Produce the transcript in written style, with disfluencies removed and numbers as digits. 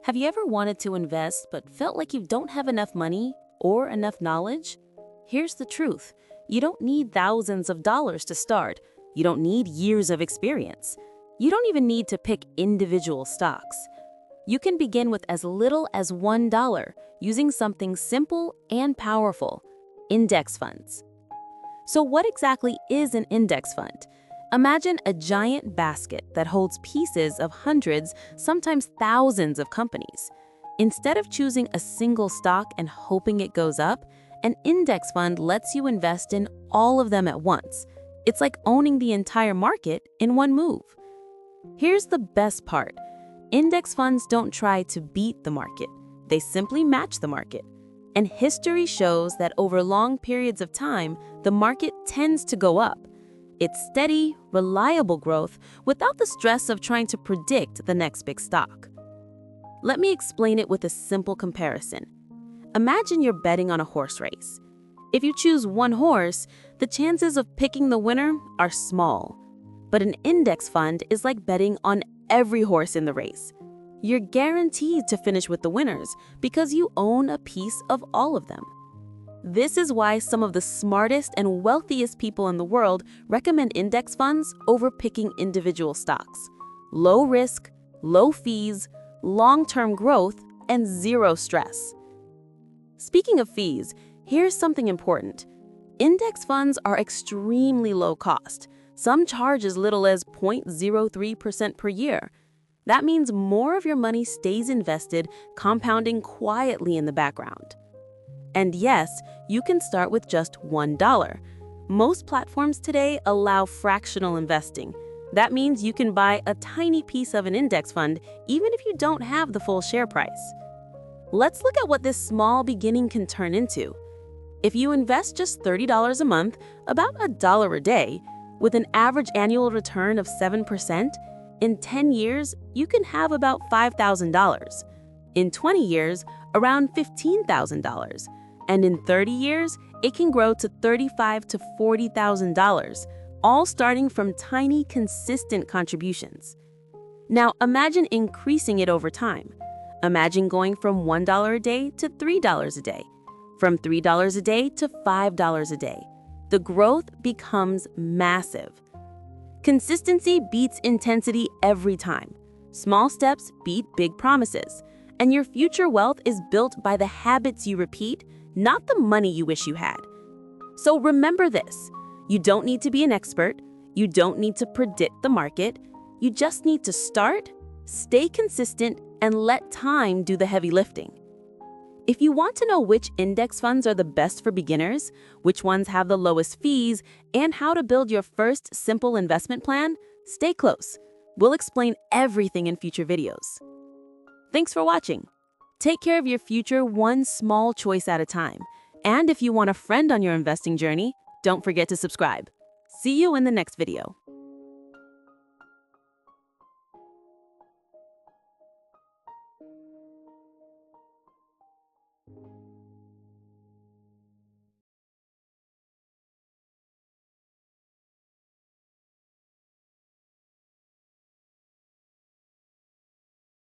Have you ever wanted to invest but felt like you don't have enough money or enough knowledge? Here's the truth. You don't need thousands of dollars to start. You don't need years of experience. You don't even need to pick individual stocks. You can begin with as little as $1 using something simple and powerful: index funds. So what exactly is an index fund? Imagine a giant basket that holds pieces of hundreds, sometimes thousands of companies. Instead of choosing a single stock and hoping it goes up, an index fund lets you invest in all of them at once. It's like owning the entire market in one move. Here's the best part. Index funds don't try to beat the market. They simply match the market. And history shows that over long periods of time, the market tends to go up. It's steady, reliable growth without the stress of trying to predict the next big stock. Let me explain it with a simple comparison. Imagine you're betting on a horse race. If you choose one horse, the chances of picking the winner are small. But an index fund is like betting on every horse in the race. You're guaranteed to finish with the winners because you own a piece of all of them. This is why some of the smartest and wealthiest people in the world recommend index funds over picking individual stocks. Low risk, low fees, long-term growth, and zero stress. Speaking of fees, here's something important. Index funds are extremely low cost. Some charge as little as 0.03% per year. That means more of your money stays invested, compounding quietly in the background. And yes, you can start with just $1. Most platforms today allow fractional investing. That means you can buy a tiny piece of an index fund even if you don't have the full share price. Let's look at what this small beginning can turn into. If you invest just $30 a month, about $1 a day, with an average annual return of 7%, in 10 years, you can have about $5,000. In 20 years, around $15,000. And in 30 years, it can grow to $35,000 to $40,000, all starting from tiny, consistent contributions. Now, imagine increasing it over time. Imagine going from $1 a day to $3 a day, from $3 a day to $5 a day. The growth becomes massive. Consistency beats intensity every time. Small steps beat big promises. And your future wealth is built by the habits you repeat, not the money you wish you had. So remember this. You don't need to be an expert. You don't need to predict the market. You just need to start, stay consistent, and let time do the heavy lifting. If you want to know which index funds are the best for beginners, which ones have the lowest fees, and how to build your first simple investment plan, stay close. We'll explain everything in future videos. Thanks for watching. Take care of your future one small choice at a time. And if you want a friend on your investing journey, don't forget to subscribe. See you in the next video.